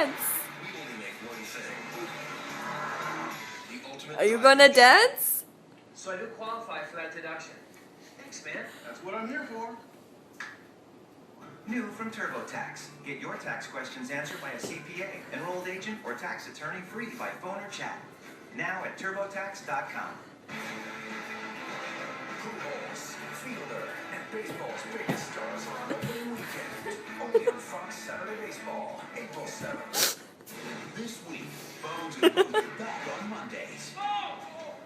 dance. Are you gonna dance? So I do qualify for that deduction. Thanks, man. That's what I'm here for. New from TurboTax. Get your tax questions answered by a CPA, enrolled agent, or tax attorney free by phone or chat. Now at TurboTax.com. Pujols, Fielder, and baseball's biggest stars are on opening weekend. Only on Fox Saturday Baseball, April 7th. This week, Bones and Booth are back on Mondays.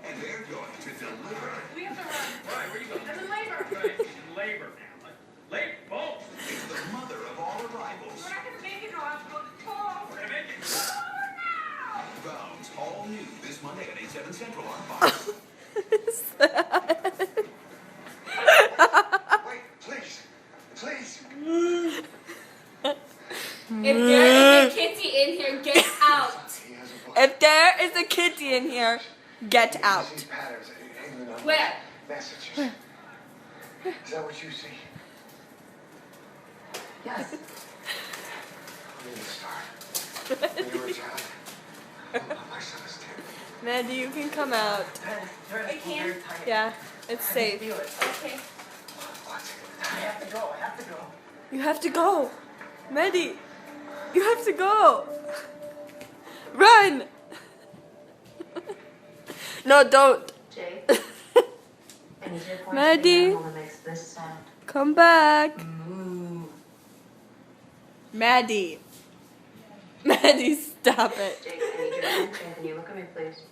And they're going to deliver. We have to run. Right, where you going? I'm in labor. Right, she's in labor now. Labor? Boom. It's the mother of all arrivals. We're not gonna make it, no, I have to go to the call. We're gonna make it. Bones, all new this Monday at 8, 7 Central on Fox. Wait, please. Please. If there is a kitty in here, get out. If there is a kitty in here, get out. Where? Messages. Is that what you see? Yes. When you start. When you were a child. My son is 10. Maddie, you can come out. I can? Yeah, it's safe. Feel it. Okay. What? I have to go. I have to go. You have to go. Maddie, you have to go. Run. No, don't. Jay, I need your voice Maddie. to be the animal that makes this sound. Come back. Moo. Maddie. Maddie, stop it. Jake, I need your attention. Can you look at me, please?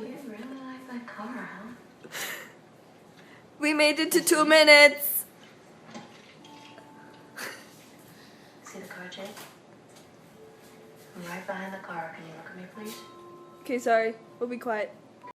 You didn't really like that car, huh? We made it to 2 minutes. See the car, Jake? I'm right behind the car. Can you look at me, please? Okay, sorry. We'll be quiet.